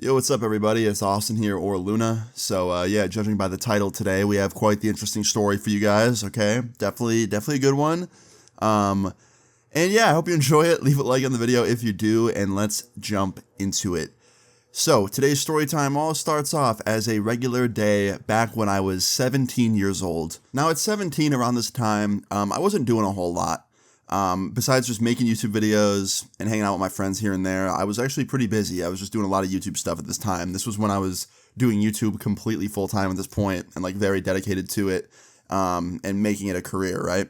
Yo, what's up, everybody? It's Austin here, or Luna. So, yeah, judging by the title today, we have quite the interesting story for you guys. Okay, definitely a good one. And yeah, I hope you enjoy it. Leave a like on the video if you do, and let's jump into it. So, today's story time all starts off as a regular day back when I was 17 years old. Now, at 17, around this time, I wasn't doing a whole lot. Besides just making YouTube videos and hanging out with my friends here and there, I was actually pretty busy. I was just doing a lot of YouTube stuff at this time. This was when I was doing YouTube completely full time at this point and like very dedicated to it, and making it a career, right?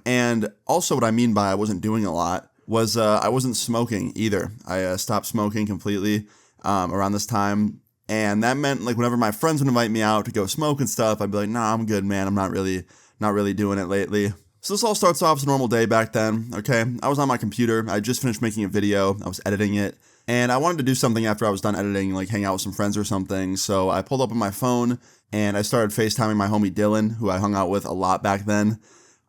And also what I mean by I wasn't doing a lot was, I wasn't smoking either. I stopped smoking completely, around this time. And that meant like whenever my friends would invite me out to go smoke and stuff, I'd be like, nah, I'm good, man. I'm not really doing it lately. So this all starts off as a normal day back then, okay? I was on my computer, I just finished making a video, I was editing it, and I wanted to do something after I was done editing, like hang out with some friends or something, so I pulled up on my phone, and I started FaceTiming my homie Dylan, who I hung out with a lot back then,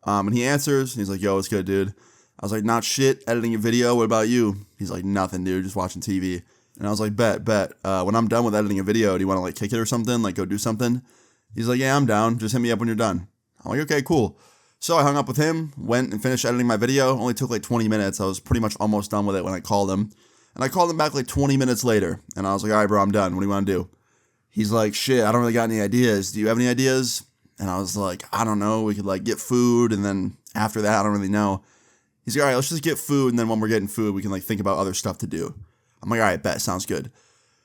and he answers, and he's like, yo, what's good, dude? I was like, not shit, editing a video, what about you? He's like, nothing, dude, just watching TV. And I was like, bet, when I'm done with editing a video, do you want to like kick it or something, like go do something? He's like, yeah, I'm down, just hit me up when you're done. I'm like, okay, cool. So I hung up with him, went and finished editing my video. Only took like 20 minutes. I was pretty much almost done with it when I called him. And I called him back like 20 minutes later. And I was like, all right, bro, I'm done. What do you want to do? He's like, shit, I don't really got any ideas. Do you have any ideas? And I was like, I don't know. We could like get food. And then after that, I don't really know. He's like, all right, let's just get food. And then when we're getting food, we can like think about other stuff to do. I'm like, all right, bet. Sounds good.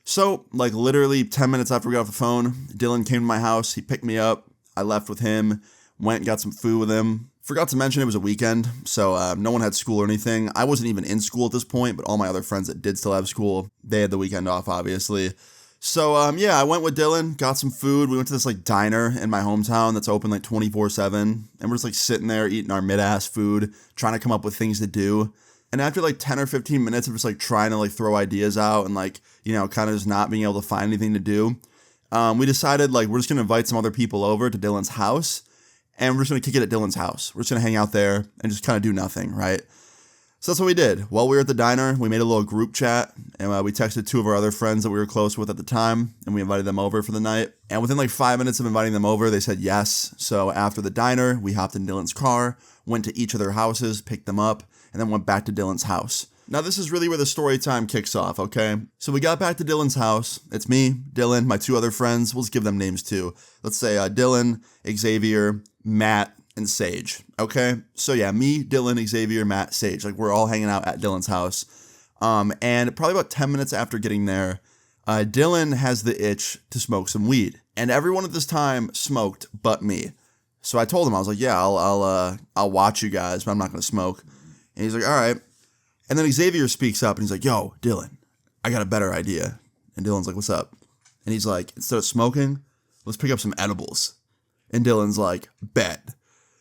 So like literally 10 minutes after we got off the phone, Dylan came to my house. He picked me up. I left with him. Went and got some food with him. Forgot to mention it was a weekend, so no one had school or anything. I wasn't even in school at this point, but all my other friends that did still have school, they had the weekend off, obviously. So, yeah, I went with Dylan, got some food. We went to this, like, diner in my hometown that's open, like, 24/7. And we're just, like, sitting there eating our mid-ass food, trying to come up with things to do. And after, like, 10 or 15 minutes of just, like, trying to, like, throw ideas out and, like, you know, kind of just not being able to find anything to do, we decided, like, we're just going to invite some other people over to Dylan's house. And we're just going to kick it at Dylan's house. We're just going to hang out there and just kind of do nothing, right? So that's what we did. While we were at the diner, we made a little group chat, and we texted two of our other friends that we were close with at the time, and we invited them over for the night. And within like 5 minutes of inviting them over, they said yes. So after the diner, we hopped in Dylan's car, went to each of their houses, picked them up, and then went back to Dylan's house. Now this is really where the story time kicks off, okay? So we got back to Dylan's house. It's me, Dylan, my two other friends. We'll just give them names too. Let's say Dylan, Xavier, Matt, and Sage, okay? So yeah, me, Dylan, Xavier, Matt, Sage. Like we're all hanging out at Dylan's house. And probably about 10 minutes after getting there, Dylan has the itch to smoke some weed. And everyone at this time smoked but me. So I told him, I was like, yeah, I'll watch you guys, but I'm not gonna smoke. And he's like, all right. And then Xavier speaks up and he's like, yo, Dylan, I got a better idea. And Dylan's like, what's up? And he's like, instead of smoking, let's pick up some edibles. And Dylan's like, bet.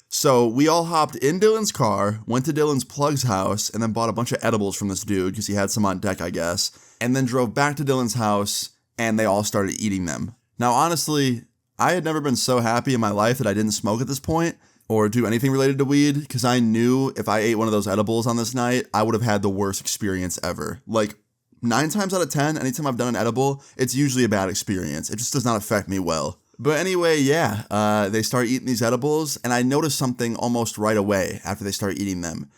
So we all hopped in Dylan's car, went to Dylan's plug's house, and then bought a bunch of edibles from this dude because he had some on deck, I guess. And then drove back to Dylan's house and they all started eating them. Now, honestly, I had never been so happy in my life that I didn't smoke at this point or do anything related to weed, because I knew if I ate one of those edibles on this night, I would have had the worst experience ever. Like 9 times out of 10, anytime I've done an edible, it's usually a bad experience. It just does not affect me well. But anyway, yeah, they start eating these edibles, and I noticed something almost right away after they start eating them.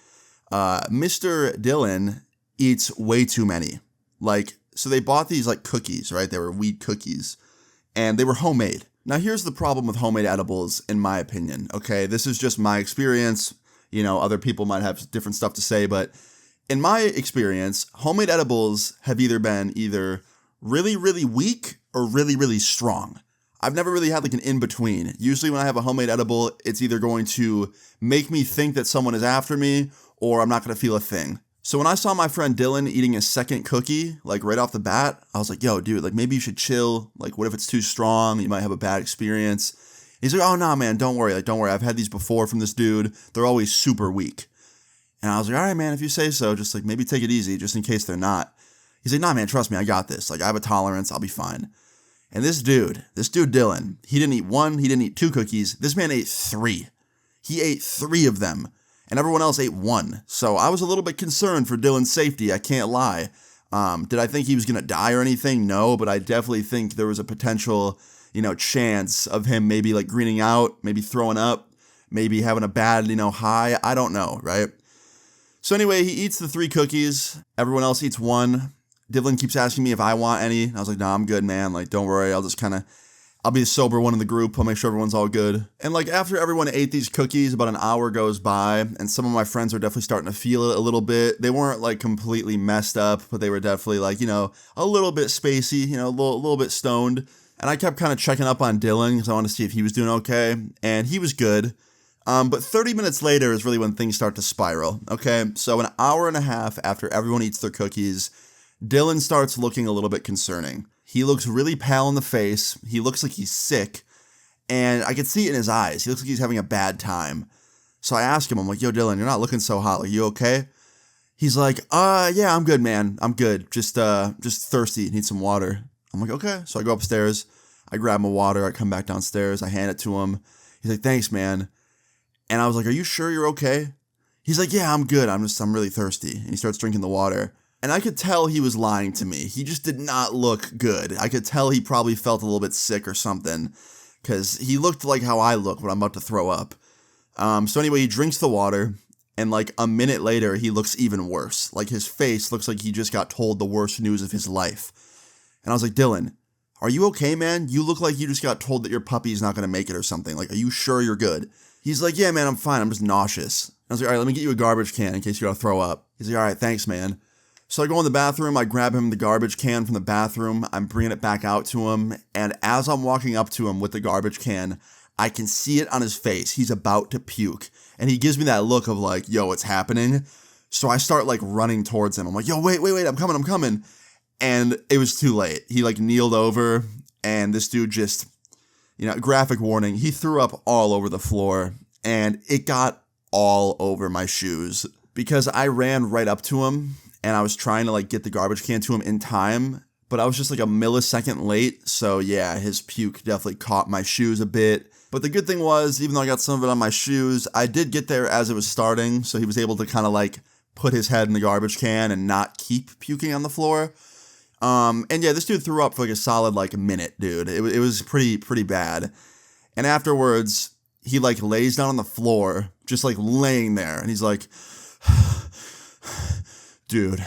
Mr. Dylan eats way too many. Like, so they bought these like cookies, right? They were weed cookies, and they were homemade. Now, here's the problem with homemade edibles, in my opinion, okay? This is just my experience. You know, other people might have different stuff to say, but in my experience, homemade edibles have either been really, really weak or really, really strong. I've never really had like an in-between. Usually when I have a homemade edible, it's either going to make me think that someone is after me or I'm not going to feel a thing. So when I saw my friend Dylan eating a second cookie, like right off the bat, I was like, yo, dude, like maybe you should chill. Like, what if it's too strong? You might have a bad experience. He's like, oh, nah, man, don't worry. Like, don't worry. I've had these before from this dude. They're always super weak. And I was like, all right, man, if you say so, just like maybe take it easy just in case they're not. He's like, nah, man, trust me, I got this. Like, I have a tolerance. I'll be fine. And this dude Dylan, he didn't eat one. He didn't eat 2 cookies. This man ate 3. He ate 3 of them. And everyone else ate 1. So I was a little bit concerned for Dylan's safety, I can't lie. Did I think he was going to die or anything? No, but I definitely think there was a potential, chance of him maybe like greening out, maybe throwing up, maybe having a bad, high. I don't know, right? So anyway, he eats the 3 cookies. Everyone else eats 1. Dylan keeps asking me if I want any. I was like, nah, I'm good, man. Like, don't worry. I'll be the sober one in the group. I'll make sure everyone's all good. And like after everyone ate these cookies, about an hour goes by, and some of my friends are definitely starting to feel it a little bit. They weren't like completely messed up, but they were definitely like, a little bit spacey, a little bit stoned. And I kept kind of checking up on Dylan because I wanted to see if he was doing okay. And he was good. But 30 minutes later is really when things start to spiral. Okay, so an hour and a half after everyone eats their cookies, Dylan starts looking a little bit concerning. He looks really pale in the face. He looks like he's sick. And I could see it in his eyes. He looks like he's having a bad time. So I ask him, I'm like, yo, Dylan, you're not looking so hot. Like, you okay? He's like, yeah, I'm good, man. I'm good. Just thirsty. Need some water. I'm like, okay. So I go upstairs. I grab him a water. I come back downstairs. I hand it to him. He's like, thanks, man. And I was like, are you sure you're okay? He's like, yeah, I'm good. I'm really thirsty. And he starts drinking the water. And I could tell he was lying to me. He just did not look good. I could tell he probably felt a little bit sick or something, because he looked like how I look when I'm about to throw up. So anyway, he drinks the water, and like a minute later, he looks even worse. Like his face looks like he just got told the worst news of his life. And I was like, Dylan, are you okay, man? You look like you just got told that your puppy's not going to make it or something. Like, are you sure you're good? He's like, yeah, man, I'm fine. I'm just nauseous. I was like, all right, let me get you a garbage can in case you got to throw up. He's like, all right, thanks, man. So I go in the bathroom, I grab him the garbage can from the bathroom, I'm bringing it back out to him, and as I'm walking up to him with the garbage can, I can see it on his face. He's about to puke, and he gives me that look of like, yo, what's happening? So I start like running towards him. I'm like, yo, wait, I'm coming. And it was too late. He like kneeled over, and this dude just, graphic warning, he threw up all over the floor, and it got all over my shoes because I ran right up to him. And I was trying to like get the garbage can to him in time, but I was just like a millisecond late. So yeah, his puke definitely caught my shoes a bit. But the good thing was, even though I got some of it on my shoes, I did get there as it was starting. So he was able to kind of like put his head in the garbage can and not keep puking on the floor. And yeah, this dude threw up for like a solid like minute, dude. It was pretty bad. And afterwards, he like lays down on the floor, just like laying there. And he's like, dude,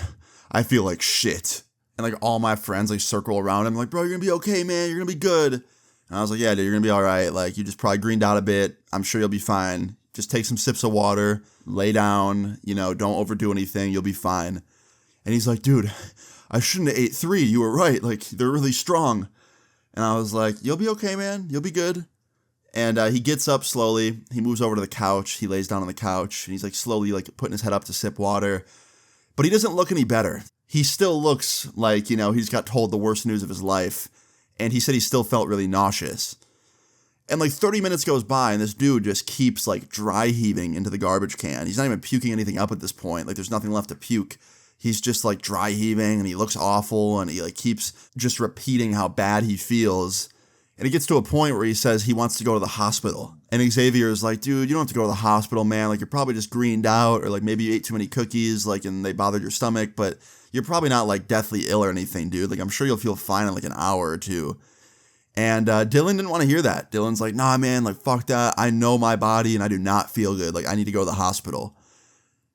I feel like shit. And like all my friends like circle around him like, bro, you're gonna be okay, man. You're gonna be good. And I was like, yeah, dude, you're gonna be all right. Like, you just probably greened out a bit. I'm sure you'll be fine. Just take some sips of water, lay down, don't overdo anything. You'll be fine. And he's like, dude, I shouldn't have ate 3. You were right. Like, they're really strong. And I was like, you'll be okay, man. You'll be good. And he gets up slowly. He moves over to the couch. He lays down on the couch. And he's like slowly like putting his head up to sip water. But he doesn't look any better. He still looks like, he's got told the worst news of his life. And he said he still felt really nauseous. And like 30 minutes goes by and this dude just keeps like dry heaving into the garbage can. He's not even puking anything up at this point. Like, there's nothing left to puke. He's just like dry heaving and he looks awful and he like keeps just repeating how bad he feels. And it gets to a point where he says he wants to go to the hospital. And Xavier is like, dude, you don't have to go to the hospital, man. Like, you're probably just greened out, or like maybe you ate too many cookies, like, and they bothered your stomach, but you're probably not like deathly ill or anything, dude. Like, I'm sure you'll feel fine in like an hour or two. And Dylan didn't want to hear that. Dylan's like, nah, man, like, fuck that. I know my body and I do not feel good. Like, I need to go to the hospital.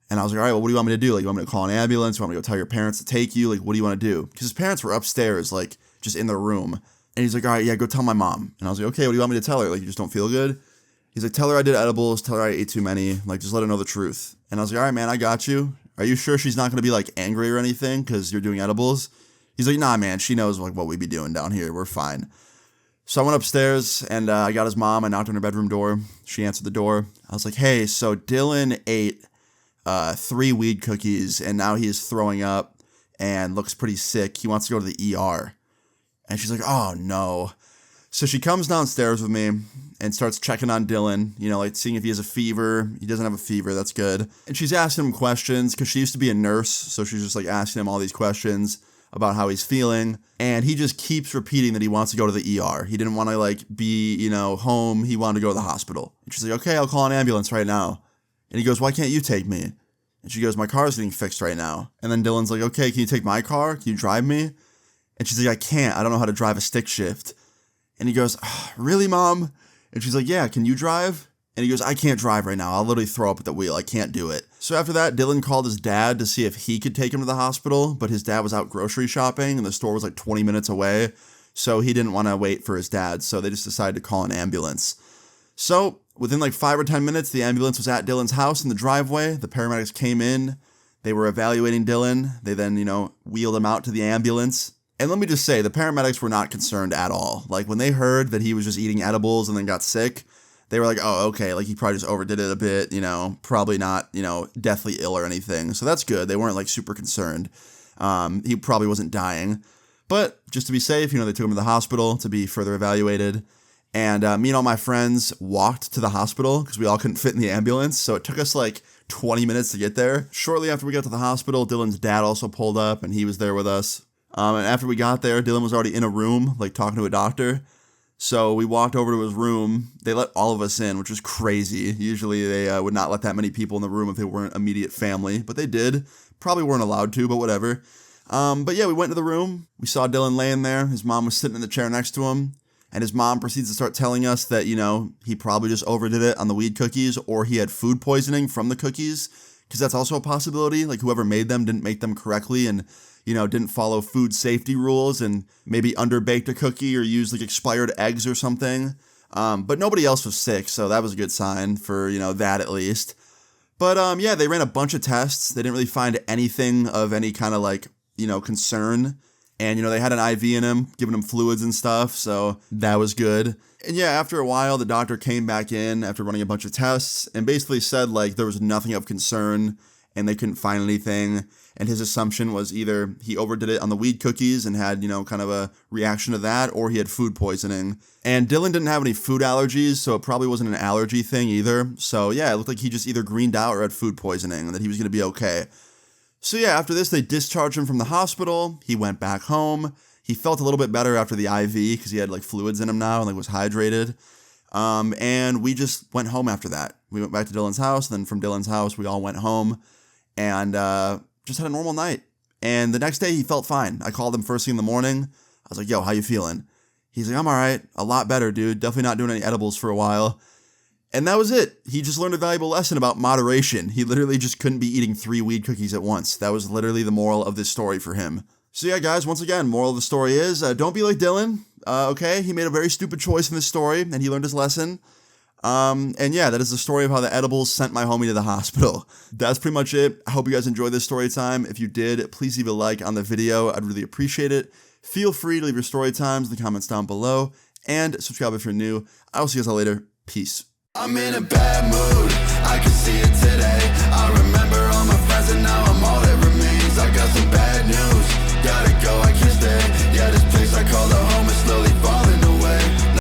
And I was like, all right, well, what do you want me to do? Like, you want me to call an ambulance? You want me to go tell your parents to take you? Like, what do you want to do? Because his parents were upstairs, like, just in their room. And he's like, all right, yeah, go tell my mom. And I was like, okay, what do you want me to tell her? Like, you just don't feel good? He's like, tell her I did edibles, tell her I ate too many, like, just let her know the truth. And I was like, all right, man, I got you. Are you sure she's not going to be, like, angry or anything because you're doing edibles? He's like, nah, man, she knows, like, what we be doing down here. We're fine. So I went upstairs, and I got his mom. I knocked on her bedroom door. She answered the door. I was like, hey, so Dylan ate 3 weed cookies, and now he is throwing up and looks pretty sick. He wants to go to the ER. And she's like, oh, no. So she comes downstairs with me and starts checking on Dylan, like seeing if he has a fever. He doesn't have a fever. That's good. And she's asking him questions because she used to be a nurse. So she's just like asking him all these questions about how he's feeling. And he just keeps repeating that he wants to go to the ER. He didn't want to like be, home. He wanted to go to the hospital. And she's like, okay, I'll call an ambulance right now. And he goes, why can't you take me? And she goes, my car's getting fixed right now. And then Dylan's like, okay, can you take my car? Can you drive me? And she's like, I can't. I don't know how to drive a stick shift. And he goes, oh, really, Mom? And she's like, yeah, can you drive? And he goes, I can't drive right now. I'll literally throw up at the wheel. I can't do it. So after that, Dylan called his dad to see if he could take him to the hospital, but his dad was out grocery shopping and the store was like 20 minutes away. So he didn't want to wait for his dad. So they just decided to call an ambulance. So within like 5 or 10 minutes, the ambulance was at Dylan's house in the driveway. The paramedics came in. They were evaluating Dylan. They then, wheeled him out to the ambulance. And let me just say, the paramedics were not concerned at all. Like when they heard that he was just eating edibles and then got sick, they were like, oh, okay, like he probably just overdid it a bit, probably not, deathly ill or anything. So that's good. They weren't like super concerned. He probably wasn't dying. But just to be safe, they took him to the hospital to be further evaluated. And me and all my friends walked to the hospital because we all couldn't fit in the ambulance. So it took us like 20 minutes to get there. Shortly after we got to the hospital, Dylan's dad also pulled up and he was there with us. And after we got there, Dylan was already in a room, like talking to a doctor. So we walked over to his room. They let all of us in, which was crazy. Usually they would not let that many people in the room if they weren't immediate family, but they did. Probably weren't allowed to, but whatever. But yeah, we went to the room. We saw Dylan laying there. His mom was sitting in the chair next to him. And his mom proceeds to start telling us that, he probably just overdid it on the weed cookies or he had food poisoning from the cookies, because that's also a possibility. Like whoever made them didn't make them correctly and didn't follow food safety rules and maybe underbaked a cookie or used like expired eggs or something. But nobody else was sick, so that was a good sign for, that at least. But yeah, they ran a bunch of tests. They didn't really find anything of any kind of like, concern. And, they had an IV in him, giving him fluids and stuff, so that was good. And yeah, after a while, the doctor came back in after running a bunch of tests and basically said like there was nothing of concern and they couldn't find anything. And his assumption was either he overdid it on the weed cookies and had, kind of a reaction to that, or he had food poisoning. And Dylan didn't have any food allergies, so it probably wasn't an allergy thing either. So yeah, it looked like he just either greened out or had food poisoning and that he was going to be okay. So yeah, after this, they discharged him from the hospital. He went back home. He felt a little bit better after the IV because he had like fluids in him now and like was hydrated. And we just went home after that. We went back to Dylan's house. And then from Dylan's house, we all went home and just had a normal night. And the next day he felt fine. I called him first thing in the morning. I was like, yo, how you feeling? He's like, I'm all right. A lot better, dude. Definitely not doing any edibles for a while. And that was it. He just learned a valuable lesson about moderation. He literally just couldn't be eating 3 weed cookies at once. That was literally the moral of this story for him. So yeah, guys, once again, moral of the story is don't be like Dylan. Okay, he made a very stupid choice in this story, and he learned his lesson. And yeah, that is the story of how the edibles sent my homie to the hospital. That's pretty much it. I hope you guys enjoyed this story time. If you did, please leave a like on the video. I'd really appreciate it. Feel free to leave your story times in the comments down below, and subscribe if you're new. I'll see you guys all later. Peace. I'm in a bad mood, I can see it today.